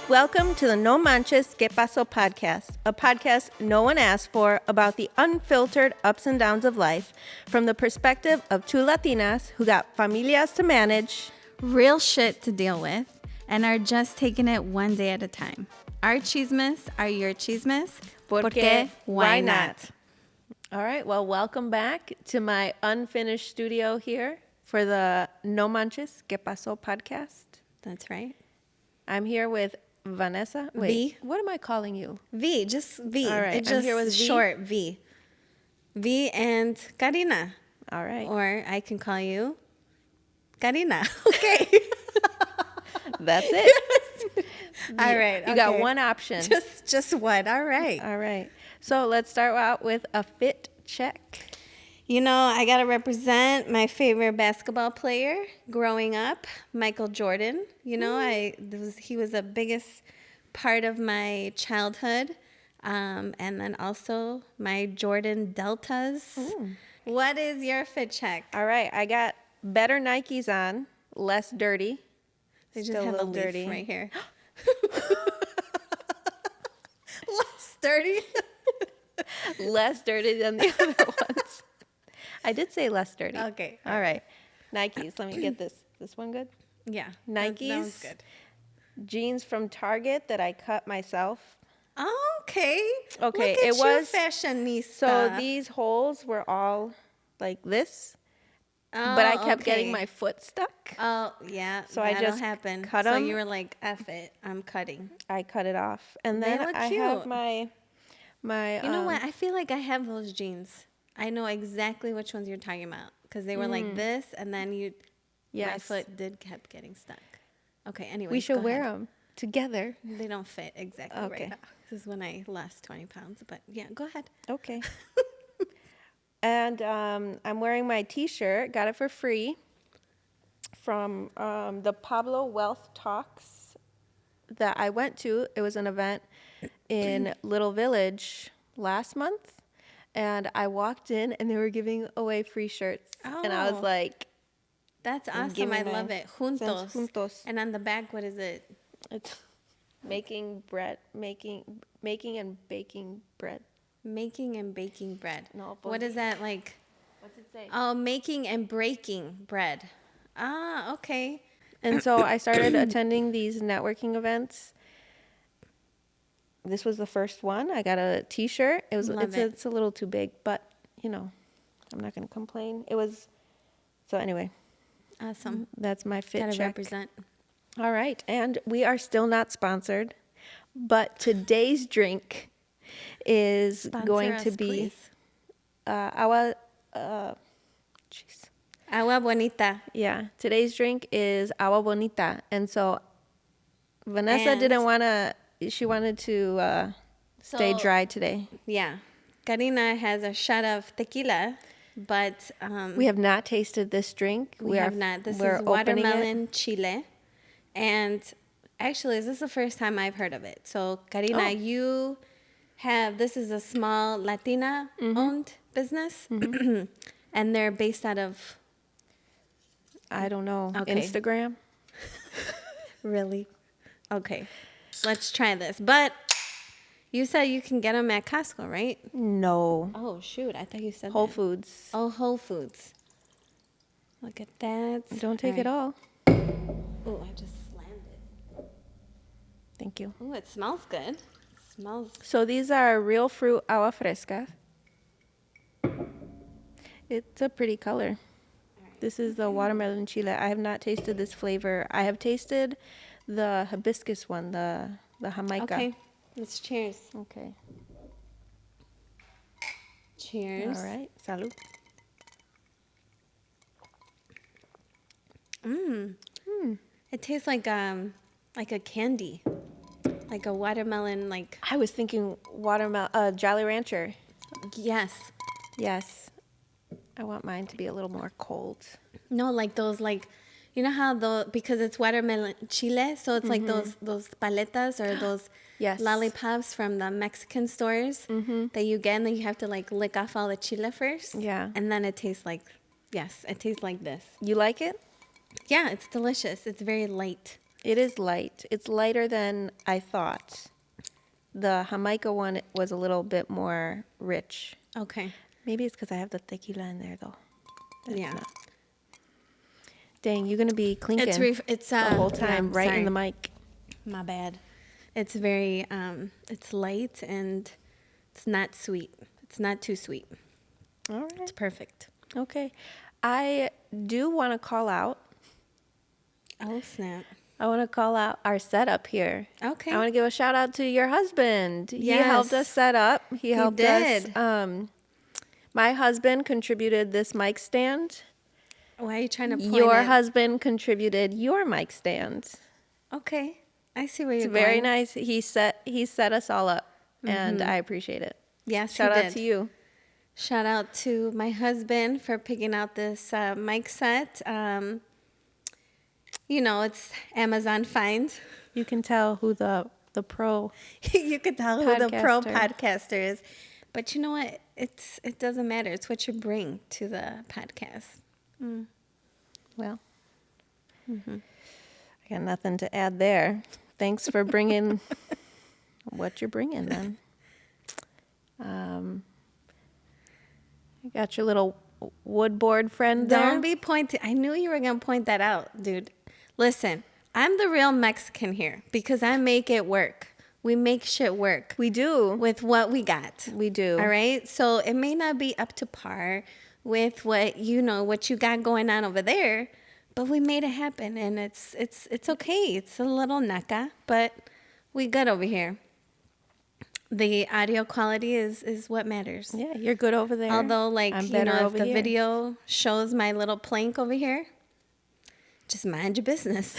Welcome to the No Manches Que Paso podcast, a podcast no one asked for about the unfiltered ups and downs of life from the perspective of two Latinas who got familias to manage, real shit to deal with, and are just taking it one day at a time. Our chismes are your chismes, porque why not? All right, well, welcome back to my unfinished studio here for the No Manches Que Paso podcast. That's right. I'm here with Vanessa. Wait, V. what am I calling you? V, just V. All right, It's I'm just here with V. short V. V and Karina. All right. Or I can call you Karina. Okay. That's it. All right. You got one option. Just one. All right. All right. So let's start out with a fit check. You know, I got to represent my favorite basketball player growing up, Michael Jordan. You know, he was the biggest part of my childhood. And then also my Jordan Deltas. What is your fit check? All right. I got better Nikes on, less dirty. They just Still have a little leaf dirty. right here. Less dirty. Less dirty than the other ones. I did say less dirty. Okay. All right. Nikes. Let me get this. This one good? Yeah. Nikes. That was good. Jeans from Target that I cut myself. Okay. Okay, Look at it you, was fashionista. So these holes were all like this, but I kept getting my foot stuck. Oh, yeah. So I that'll just happen. cut So 'em. you were like, F it. I'm cutting. I cut it off, and They then look I cute. have my. You know what? I feel like I have those jeans. I know exactly which ones you're talking about because they were like this, and then my Yes. foot kept getting stuck. Okay, anyway. We should wear them together. They don't fit exactly Okay. right now. This is when I lost 20 pounds, but yeah, go ahead. Okay. And I'm wearing my T-shirt. Got it for free from the Pablo Wealth Talks that I went to. It was an event in Little Village last month, and I walked in and they were giving away free shirts, and I was Oh. like, That's Give awesome. me I my love it. sense, Juntos. juntos. And on the back, what is it? it's making bread, making and baking bread. Making and baking bread. No, What is that like? What's it say? Oh, making and breaking bread. Ah, okay. And so I started attending these networking events. This was the first one. I got a T-shirt. It's a little too big, but you know, I'm not gonna complain. So anyway, Awesome. that's my fit Gotta check. represent. All right, and we are still not sponsored, but today's drink is Sponsor going us, to be please. agua. Jeez. Agua bonita. Yeah, today's drink is agua bonita, and so Vanessa And- didn't want to. She wanted to stay So- dry today. Yeah. Karina has a shot of tequila, but We have not tasted this drink. we have not. This we're is opening it. watermelon chile. And actually, this is the first time I've heard of it. So, Karina, Oh. this is a small Latina-owned business. And they're based out of, I don't know. Okay. Instagram. really? Okay. Let's try this. But you said you can get them at Costco, right? No. Oh, shoot. I thought you said Whole that. Foods. Oh, Whole Foods. Look at that. Don't take it all. Oh, I just slammed it. Thank you. Oh, it smells good. Smells. So these are real fruit agua fresca. It's a pretty color. This is the watermelon chile. I have not tasted this flavor. I have tasted the hibiscus one, the Jamaica. Okay. Let's cheers. Okay. Cheers. All right. Salud. It tastes like a candy, like a watermelon. Like I was thinking watermelon, Jolly Rancher. yes, Yes. I want mine to be a little more cold. no, like those you know how because it's watermelon chile, so it's like those paletas or those Yes. lollipops from the Mexican stores that you get, and then you have to like lick off all the chile first. Yeah. and then it tastes like this. You like it? Yeah, it's delicious. It's very light. It is light. It's lighter than I thought. The Jamaica one was a little bit more rich. Okay. Maybe it's because I have the tequila in there, though. That's Yeah. not. Dang, you're going to be clinking It's the whole time yeah, right in sorry. the mic. My bad. It's very it's light and it's not sweet. It's not too sweet. All It's right. perfect. Okay. I do want to call out. Oh, snap. I want to call out our setup here. Okay. I want to give a shout out to your husband. He helped us Yes. set up. He helped did. us. My husband contributed this mic stand. Why are you trying to point Your at? husband contributed your mic stand. Okay. I see where It's you're very going. nice. He set us all up, and I appreciate it. Yes, Shout he out did. to you. Shout out to my husband for picking out this mic set. It's Amazon Find. You can tell who the pro You could tell who the pro podcaster. podcaster is. But you know what? It doesn't matter. It's what you bring to the podcast. Well, I got nothing to add there. Thanks for bringing what you're bringing then. You got your little wood board friend there. Don't be pointing. I knew you were going to point that out, dude. Listen, I'm the real Mexican here because I make it work. We make shit work We do. with what we got. We do. All right? So it may not be up to par with what you got going on over there, but we made it happen and it's okay. It's a little naca, but we good over here. The audio quality is what matters. Yeah, you're good over there. Although, I'm if better over the here. video shows my little plank over here, just mind your business.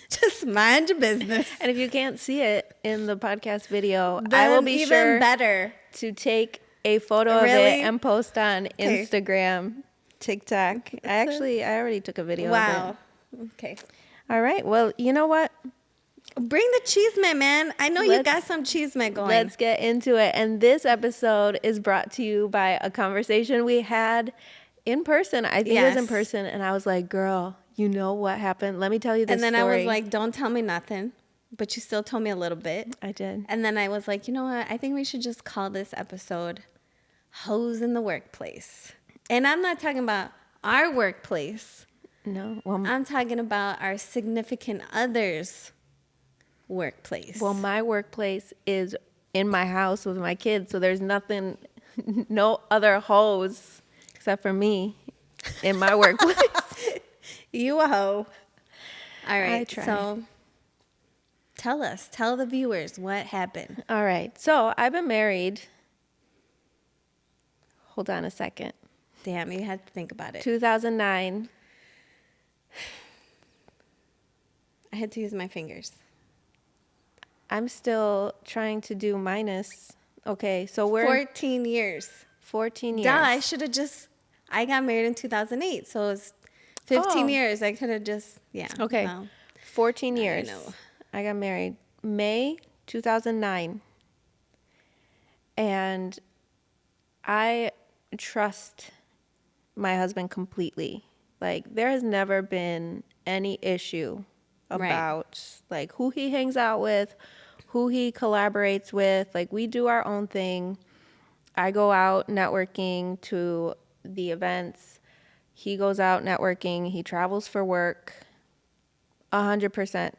Just mind your business. And if you can't see it in the podcast video, Then I will be even sure better. to take a photo of Really? it and post on Okay. Instagram, TikTok. I already took a video Wow. of Okay. it. All right. Well, you know what? Bring the cheeseman, man. I know you Let's- got some cheeseman going. Let's get into it. And this episode is brought to you by a conversation we had in person. I think it was in Yes. person. And I was like, girl, you know what happened? Let me tell you this And then story. I was like, don't tell me nothing. But you still told me a little bit. I did. And then I was like, you know what? I think we should just call this episode Hoes in the Workplace. And I'm not talking about our workplace. No. Well, I'm talking about our significant others' workplace. well, my workplace is in my house with my kids. So there's nothing, no other hoes except for me in my workplace. You a hoe. All I right. try. So tell the viewers what happened. All right. So I've been married. Hold on a second. Damn, you had to think about it. 2009. I had to use my fingers. I'm still trying to do minus. Okay. So we're 14 years. 14 years. Duh, I got married in 2008. So it's 15 Oh. years. I could have just, yeah. Okay. well, 14 years. know. I got married May 2009. And I trust my husband completely. Like, there has never been any issue Right. about like who he hangs out with, who he collaborates with. Like, we do our own thing. I go out networking to the events. He goes out networking. He travels for work. 100%.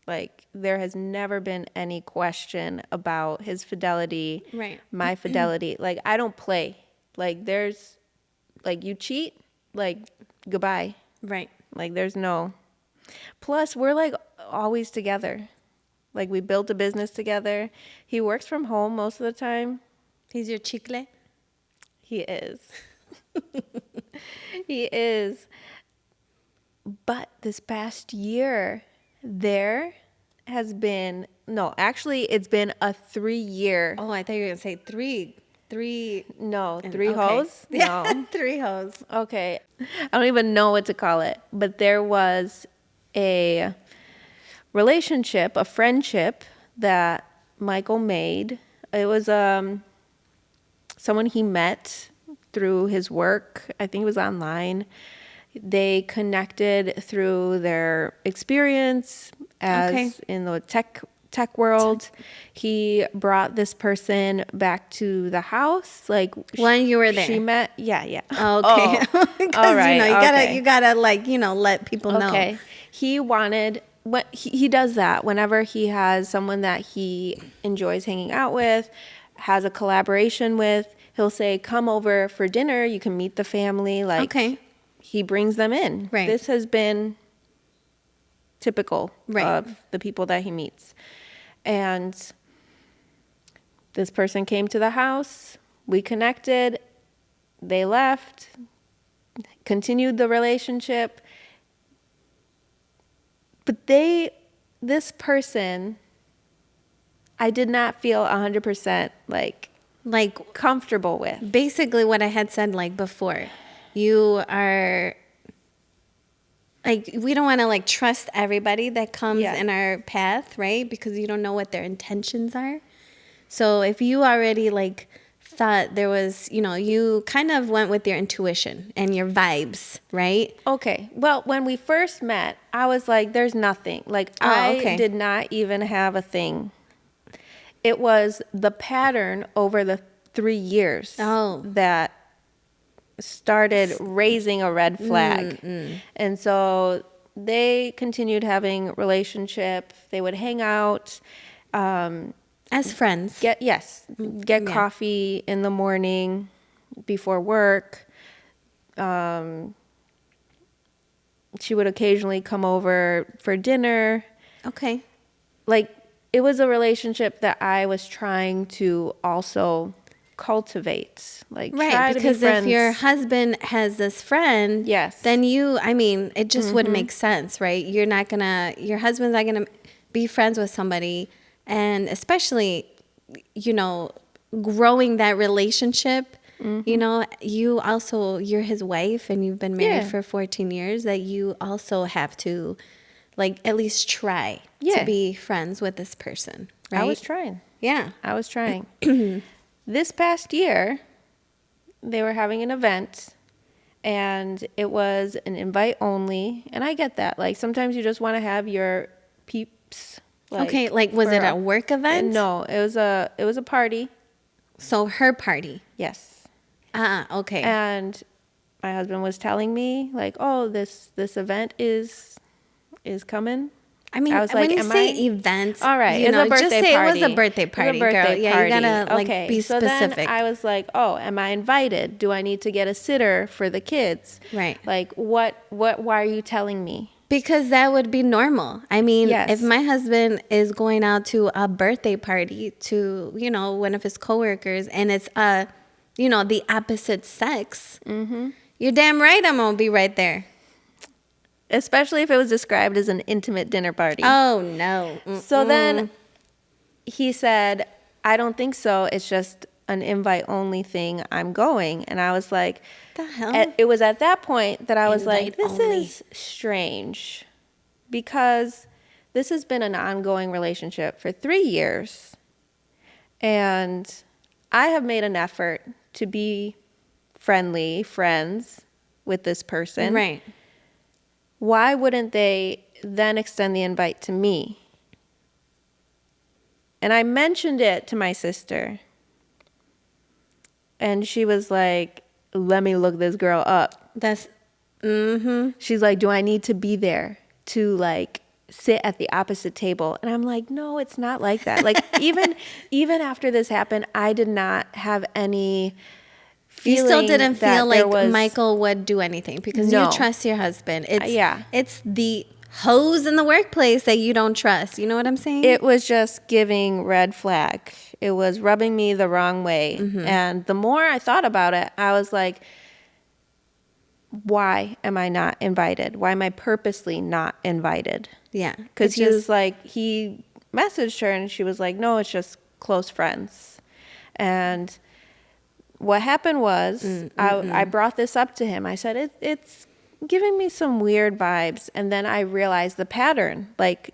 Like, there has never been any question about his fidelity, Right. my fidelity. Like, I don't play. Like, there's, like, you cheat, like, goodbye. Right. Like, there's no. Plus, we're, like, always together. Like, we built a business together. He works from home most of the time. He's your chicle. He is. He is. But this past year, there has been, no, actually, it's been a 3-year. Oh, I thought you were going to say three. No, 3 okay. hoes? Yeah, No. 3 hoes. Okay. I don't even know what to call it. But there was a relationship, a friendship that Michael made. It was someone he met through his work. I think it was online. They connected through their experience as in the tech world. He brought this person back to the house. Like When you were there. she met. Yeah. Okay. Oh, Because all right. you gotta like, let people know. Okay. He wanted what he does that whenever he has someone that he enjoys hanging out with, has a collaboration with, he'll say, "Come over for dinner. You can meet the family." Like he brings them in. Right. This has been typical Right. of the people that he meets. And this person came to the house, we connected, they left, continued the relationship. But this person, I did not feel 100% like comfortable with. Basically what I had said like before. You are like, we don't want to like trust everybody that comes in our path, right? Because you don't know what their intentions are. So if you already like thought there was, you kind of went with your intuition and your vibes, right? Okay. Well, when we first met, I was like, there's nothing. Like, I did not even have a thing. It was the pattern over the 3 years that started raising a red flag. And so they continued having relationship. They would hang out. As friends. Get coffee in the morning before work. She would occasionally come over for dinner. Okay. Like, it was a relationship that I was trying to also cultivate. Like, try to be because friends. if your husband has this friend, then it just wouldn't make sense, right? Your husband's not gonna be friends with somebody, and especially, growing that relationship. You're his wife and you've been married for 14 years, that you also have to like at least try to be friends with this person, right? I was trying. Yeah. I was trying. This past year, they were having an event, and it was an invite only. And I get that. Like, sometimes you just want to have your peeps. Like was it a work event? No, it was a party. So her party. Yes. Okay. And my husband was telling me, like, oh, this event is coming. I mean, I was when like, you say events, all right, it's a birthday just say party. It was a birthday party, girl. Yeah, you gotta be so specific. Then I was like, oh, am I invited? Do I need to get a sitter for the kids? Right. Like, why are you telling me? Because that would be normal. I mean, if my husband is going out to a birthday party to, one of his coworkers, and it's the opposite sex, you're damn right I'm gonna be right there. Especially if it was described as an intimate dinner party. Oh, no. So then he said, I don't think so. It's just an invite-only thing. I'm going. And I was like, the hell? It was at that point that I was like, this only. is strange. Because this has been an ongoing relationship for 3 years. And I have made an effort to be friends with this person. Right. Why wouldn't they then extend the invite to me? And I mentioned it to my sister. And she was like, let me look this girl up. She's like, do I need to be there to like sit at the opposite table? And I'm like, no, it's not like that. Like, even after this happened, I did not have any feeling. You still didn't feel like Michael would do anything because you trust your husband. It's the hoes in the workplace that you don't trust. You know what I'm saying? It was just giving red flag. It was rubbing me the wrong way. And the more I thought about it, I was like, why am I not invited? Why am I purposely not invited? Yeah. Because he messaged her and she was like, no, it's just close friends. And what happened was I brought this up to him. I said, it's giving me some weird vibes. And then I realized the pattern. Like,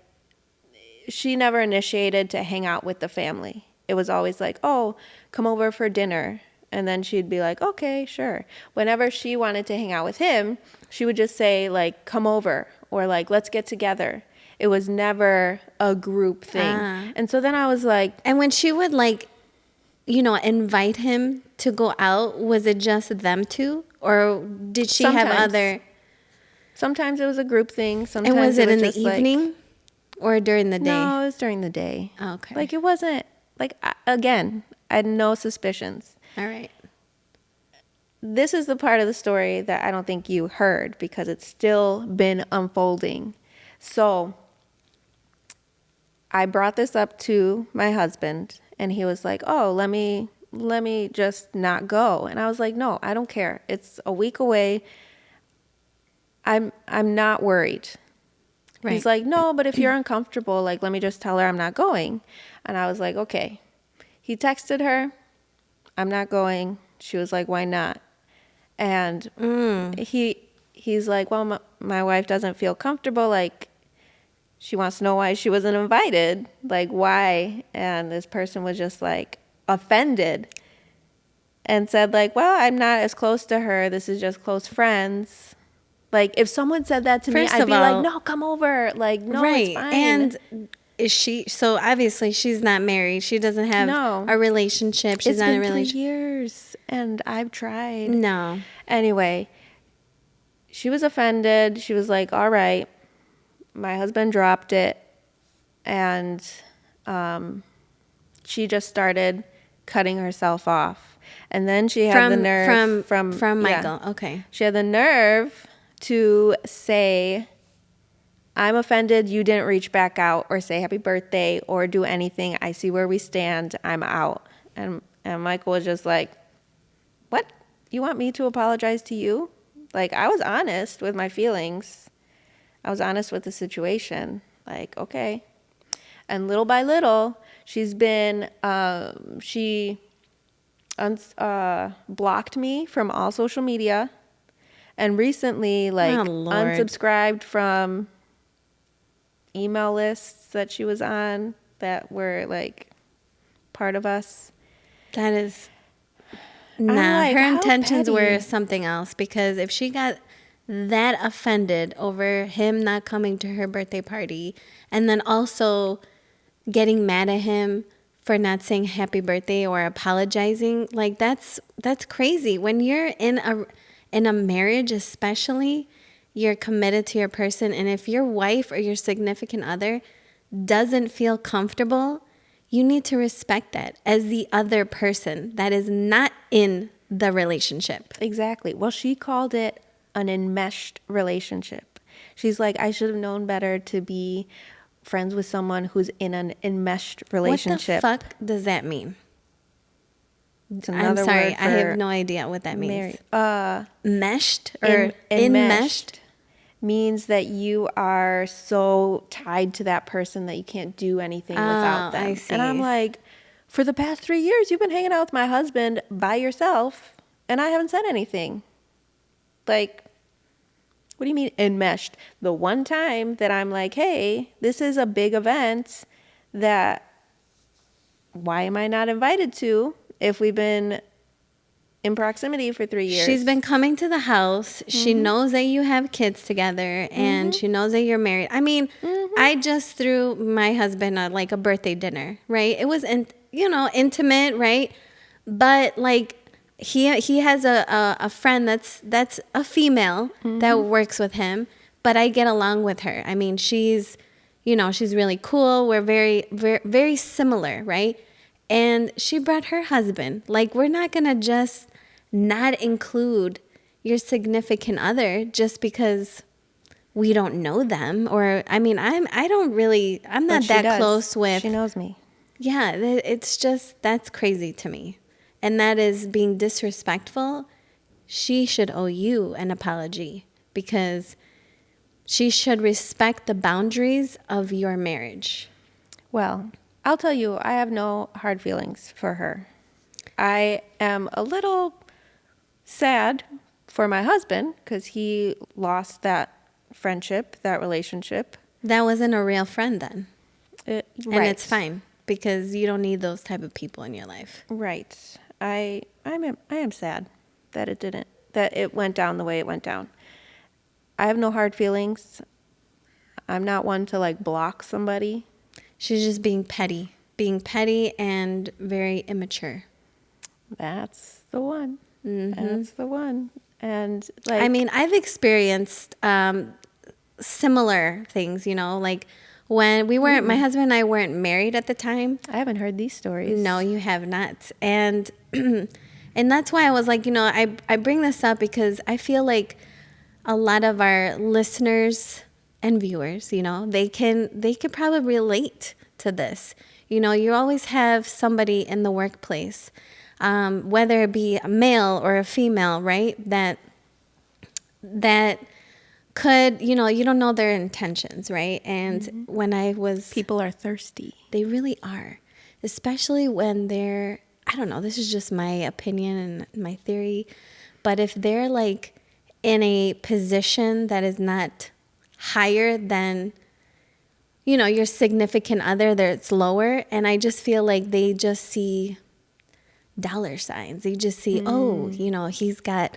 she never initiated to hang out with the family. It was always like, oh, come over for dinner. And then she'd be like, okay, sure. Whenever she wanted to hang out with him, she would just say, like, come over, or like, let's get together. It was never a group thing. And so then I was like, And when she would like, invite him to go out, was it just them two? Or did she have Sometimes. other? sometimes it was a group thing. Sometimes And was it in the just like, evening or during the day? no, it was during the day. Okay. Like, it wasn't, like, again, I had no suspicions. All right. This is the part of the story that I don't think you heard because it's still been unfolding. So I brought this up to my husband, and he was like, oh, let me just not go. And I was like, no, I don't care. It's a week away. I'm not worried. Right. He's like, no, but if you're uncomfortable, like, let me just tell her I'm not going. And I was like, okay. He texted her, I'm not going. She was like, why not? And he's like, well, my wife doesn't feel comfortable. Like, she wants to know why she wasn't invited. Like, why? And this person was just like offended and said, like, well, I'm not as close to her. This is just close friends. Like, if someone said that to me, First I'd of be all, like, no, come over. Like, no, it's fine. And is she, so obviously she's not married. She doesn't have No. a relationship. She's It's not in a been 3 relationship. years, and I've tried. No. Anyway, she was offended. She was like, all right. My husband dropped it, and she just started cutting herself off. And then she had the nerve from Michael. Okay. She had the nerve to say, I'm offended you didn't reach back out or say happy birthday or do anything. I see where we stand. I'm out. And Michael was just like, what? You want me to apologize to you? Like, I was honest with my feelings. I was honest with the situation. Like, okay. And little by little, she's been, she blocked me from all social media. And recently, like, unsubscribed from email lists that she was on that were, like, part of us. That is, nah, like, her how intentions were petty. something else, because if she got that offended over him not coming to her birthday party and then also getting mad at him for not saying happy birthday or apologizing, like, that's crazy. When you're in a marriage, especially, you're committed to your person, and if your wife or your significant other doesn't feel comfortable, you need to respect that as the other person that is not in the relationship. Exactly. Well, she called it an enmeshed relationship. She's like, I should have known better to be friends with someone who's in an enmeshed relationship. What the fuck does that mean? It's I'm another sorry, word I have no idea what that means. Meshed or enmeshed? Means that you are so tied to that person that you can't do anything without them. I see. And I'm like, for the past 3 years, you've been hanging out with my husband by yourself, and I haven't said anything. Like, what do you mean enmeshed? The one time that I'm like, hey, this is a big event that, why am I not invited to if we've been in proximity for 3 years? She's been coming to the house. She knows that you have kids together, and she knows that you're married. I mean, I just threw my husband a birthday dinner, right? It was, intimate, right? But like, he has a friend that's a female that works with him, but I get along with her. I mean, she's really cool. We're very, very, very similar, right? And she brought her husband. Like, we're not gonna just not include your significant other just because we don't know them. Or, I mean, I'm not that close with. She knows me. Yeah, it's just, that's crazy to me. And that is being disrespectful. She should owe you an apology, because she should respect the boundaries of your marriage. Well, I'll tell you, I have no hard feelings for her. I am a little sad for my husband because he lost that friendship, that relationship. That wasn't a real friend then. Right. And it's fine, because you don't need those type of people in your life. Right. I am sad that it went down the way it went down. I have no hard feelings. I'm not one to like block somebody. She's just being petty and very immature. That's the one. Mm-hmm. That's the one. And like, I mean, I've experienced similar things, like when we weren't, my husband and I weren't married at the time. I haven't heard these stories. No, you have not. And and that's why I was like, I bring this up because I feel like a lot of our listeners and viewers, they could probably relate to this. You always have somebody in the workplace, whether it be a male or a female, right? That could, you don't know their intentions, right? And when People are thirsty. they really are, especially when they're, I don't know, this is just my opinion and my theory, but if they're like in a position that is not higher than, your significant other, that's lower, and I just feel like they just see dollar signs. They just see, oh, he's got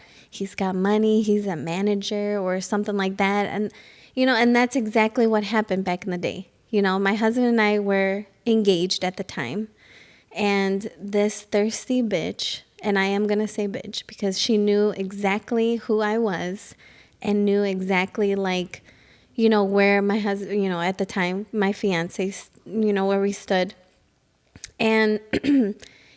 money, he's a manager or something like that. And, and that's exactly what happened back in the day. My husband and I were engaged at the time, and this thirsty bitch, and I am going to say bitch because she knew exactly who I was and knew exactly like, where my husband, at the time, my fiance, where we stood. And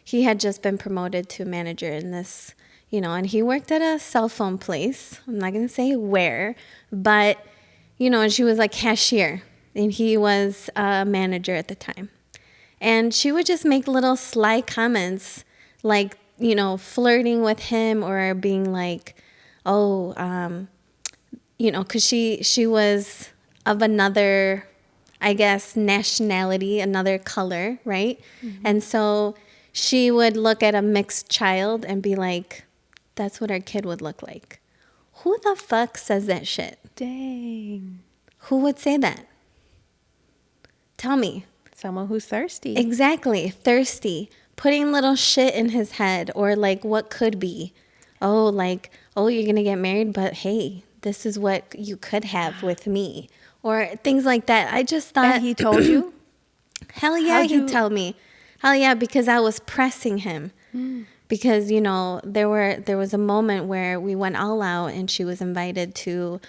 he had just been promoted to manager in this, and he worked at a cell phone place. I'm not going to say where, but, and she was like cashier, and he was a manager at the time. And she would just make little sly comments like, flirting with him or being like, oh, because she was of another, I guess, nationality, another color, right? And so she would look at a mixed child and be like, that's what our kid would look like. Who the fuck says that shit? Dang. Who would say that? Tell me. Someone who's thirsty. Exactly. Thirsty. Putting little shit in his head or like what could be. Oh, like, oh, you're going to get married, but hey, this is what you could have with me. Or things like that. I just thought. And he told you? Hell yeah, he'd tell me. Hell yeah, because I was pressing him. Because, there was a moment where we went all out and she was invited to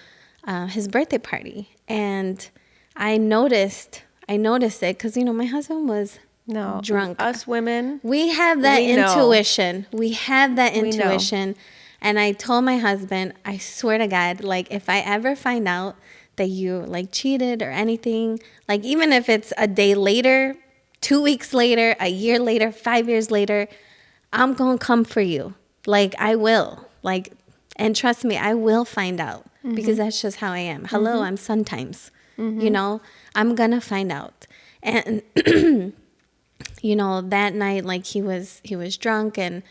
his birthday party. And I noticed it because, my husband was drunk. Us women. We have that intuition. We have that intuition. And I told my husband, I swear to God, like if I ever find out that you like cheated or anything, like even if it's a day later, 2 weeks later, a year later, 5 years later, I'm going to come for you. Like I will. Like, and trust me, I will find out because that's just how I am. Hello, I'm sometimes, I'm going to find out. And, that night, like he was drunk and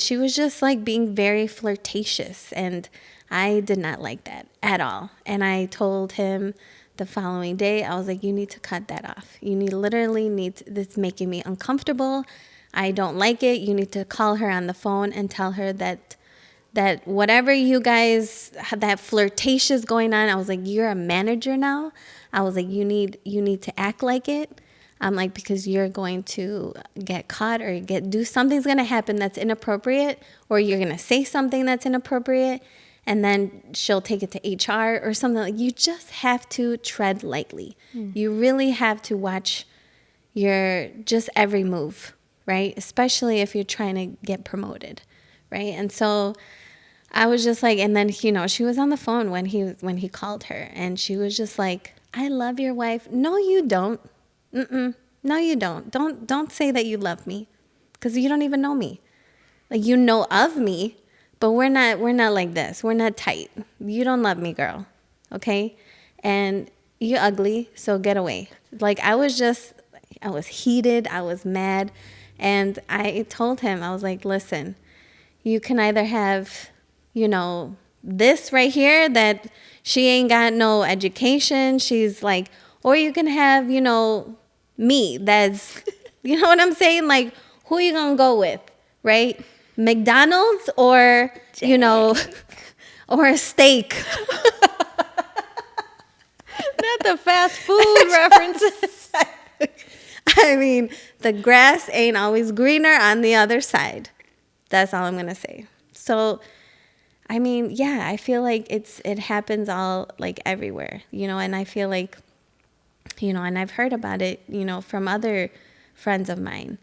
she was just like being very flirtatious, and I did not like that at all. And I told him the following day, I was like, you need to cut that off. You literally need to, this is making me uncomfortable. I don't like it. You need to call her on the phone and tell her that whatever you guys, that flirtatious going on, I was like, you're a manager now. I was like, you need to act like it. I'm like, because you're going to get caught or do something's going to happen that's inappropriate, or you're going to say something that's inappropriate, and then she'll take it to HR or something. Like, you just have to tread lightly. You really have to watch your just every move, right? Especially if you're trying to get promoted, right? And so I was just like, and then, she was on the phone when he called her, and she was just like, I love your wife. No, you don't. No, you don't. Don't say that you love me, because you don't even know me. Like, you know of me, but we're not like this. We're not tight. You don't love me, girl. Okay? And you're ugly, so get away. Like, I was heated. I was mad. And I told him, I was like, listen, you can either have, this right here that she ain't got no education. She's like, or you can have, me that's, you know what I'm saying? Like, who are you going to go with, right? McDonald's or, you know, or a steak. Not the fast food references. I mean, the grass ain't always greener on the other side. That's all I'm going to say. So, I mean, yeah, I feel like it happens all like everywhere, you know, and I feel like, you know, and I've heard about it, you know, from other friends of mine.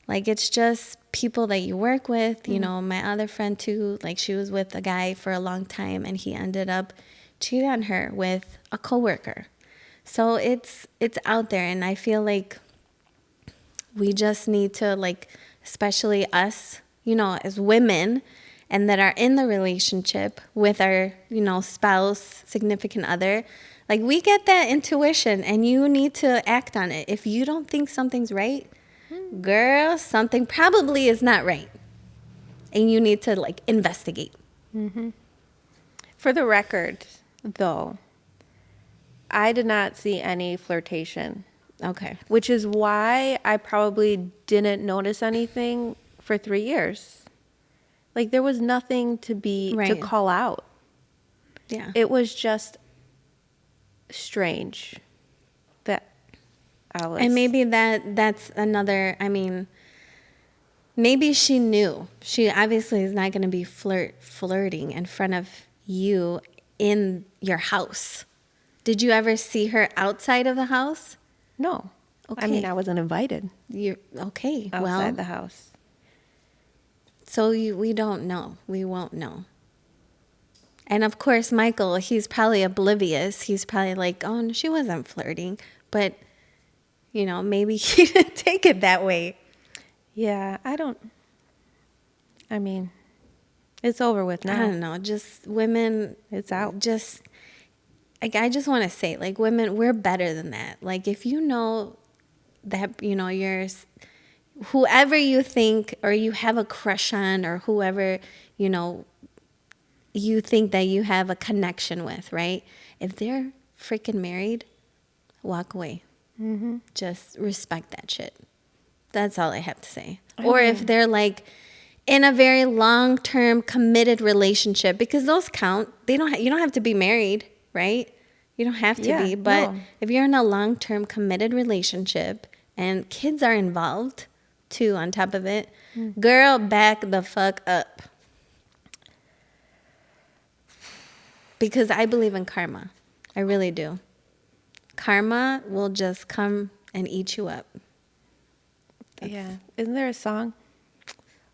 Like, it's just people that you work with, you know, my other friend too, like she was with a guy for a long time and he ended up cheating on her with a coworker. So it's out there, and I feel like we just need to, like, especially us, you know, as women and that are in the relationship with our, you know, spouse, significant other, like, we get that intuition and you need to act on it. If you don't think something's right, girl, something probably is not right. And you need to, like, investigate. For the record, though, I did not see any flirtation, Okay. which is why I probably didn't notice anything for 3 years. Like, there was nothing to Right. call out. Yeah. It was just strange that I was. And maybe that's another, I mean, maybe she knew. She obviously is not going to be flirting in front of you in your house. Did you ever see her outside of the house? No. I mean, Okay. I wasn't invited You okay? outside Well, the house. so we don't know. We won't know. And of course, Michael, he's probably oblivious. He's probably like, "Oh, no, she wasn't flirting," but you know, maybe he didn't take it that way. Yeah, I mean, it's over with I now. don't know. Just women. It's out. Just like, I just want to say, like, women, we're better than that. Like, if you know that, you know, whoever you think or you have a crush on, or whoever, you know, you think that you have a connection with, right? If they're freaking married, walk away. Just respect that shit. That's all I have to say. Or if they're, like, in a very long-term committed relationship, because those count. You don't have to be married, right? You don't have to Yeah, be. But no. if you're in a long-term committed relationship and kids are involved too on top of it, girl, back the fuck up. Because I believe in karma. I really do. Karma will just come and eat you up. Yeah. Isn't there a song?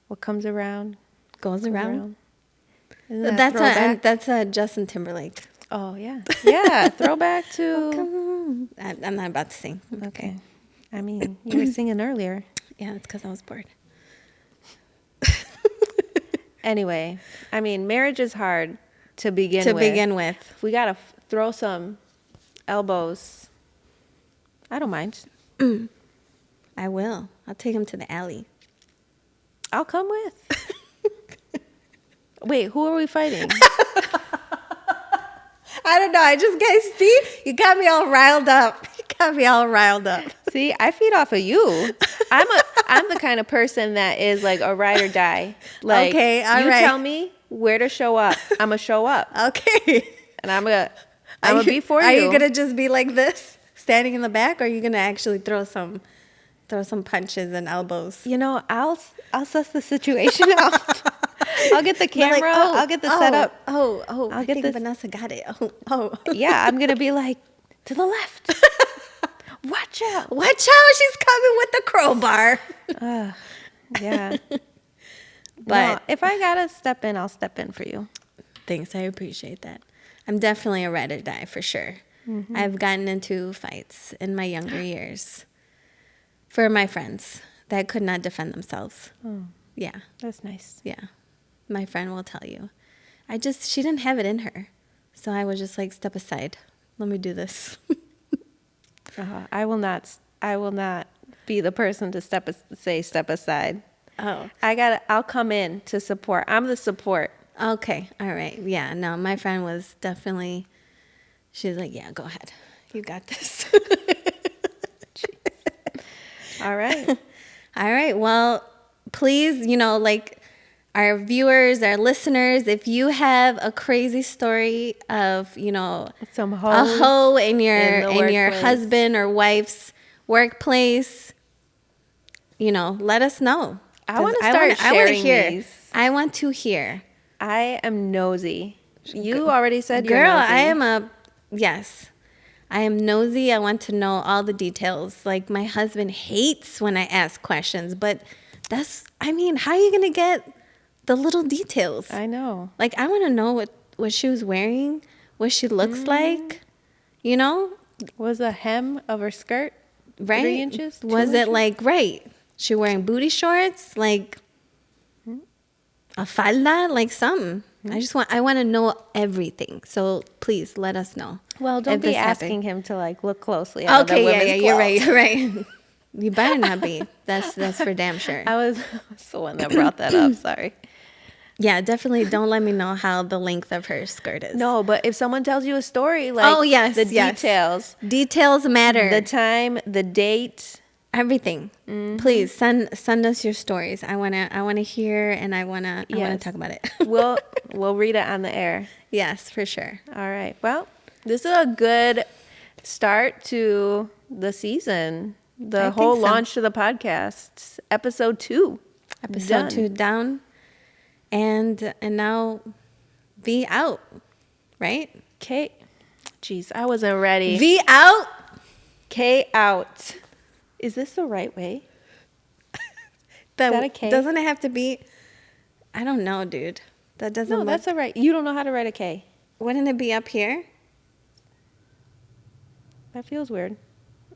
What comes around Goes goes around. around. Isn't that throwback? That's a Justin Timberlake. Oh, yeah. Yeah, throwback to... I'm not about to sing. Okay. I mean, you were singing earlier. Yeah, it's because I was bored. Anyway, I mean, marriage is hard to begin To with. begin with. If we got to throw some elbows, I don't mind. I will. I'll take him to the alley. I'll come with. Wait, who are we fighting? I don't know. I just, guys, see? You got me all riled up. See, I feed off of you. I'm the kind of person that is like a ride or die. Like, Okay, all you right. tell me where to show up. I'm gonna show up, Okay. and I'm gonna be for you. Are you going to just be like this, standing in the back, or are you going to actually throw some punches and elbows? You know, I'll suss the situation out. I'll get the Be like, camera. I'll get the setup. I'll I'll I get think this- Vanessa got it. Oh. Yeah, I'm gonna be like, to the left. Watch out. Watch out, she's coming with the crowbar. Yeah. But No, if I gotta step in, I'll step in for you. thanks, I appreciate that. I'm definitely a ride or die for sure. I've gotten into fights in my younger years for my friends that could not defend themselves. Yeah, That's nice. yeah. My friend will tell you. She didn't have it in her. So I was just like, step aside. Let me do this. I will not be the person to step aside. Oh. I'll come in to support. I'm the support. Okay. All right. Yeah. No, my friend was definitely, she's like, yeah, go ahead. You got this. All right. All right. Well, please, like our viewers, our listeners, if you have a crazy story of, Some a hoes hoe in your in the workplace. husband or wife's workplace, let us know. I 'Cause want to start sharing hear. these. I want to hear. I am nosy. You already said you're Girl, nosy. yes. I am nosy. I want to know all the details. Like my husband hates when I ask questions, but how are you going to get the little details? I know. Like I want to know what she was wearing, what she looks like, Was the hem of her skirt right? 3 inches? 2 Was it inches? like, right? She wearing booty shorts, like a falda, like something. I want to know everything. So please let us know. Well, don't if be this happened. asking him to like look closely at other women's clothes. You're right. You're right. You better not be. That's for damn sure. I was the one that brought that up. Sorry. Yeah, definitely don't let me know how the length of her skirt is. No, but if someone tells you a story, like the yes. details, Details matter. the time, the date, Everything. Please send us your stories. I wanna hear, and I wanna talk about it. we'll read it on the air. Yes, for sure. All right. Well, this is a good start to the season. The I whole think so. launch to the podcast, episode 2. Episode 2 down, and now V out, right? K. Jeez, I wasn't ready. V out. K out. Is this the right way? That a K? Doesn't it have to be? I don't know, dude. That doesn't. No, look, that's all right. You don't know how to write a K. Wouldn't it be up here? That feels weird.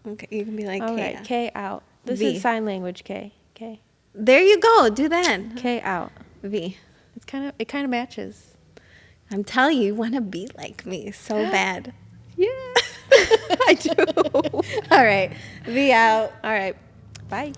Okay, you can be like All K. right, K out. This V. is sign language K. K. There you go. Do that. K out. V. It kind of matches. I'm telling you, you want to be like me so bad. Yeah. I do. All right. V out. All right. Bye.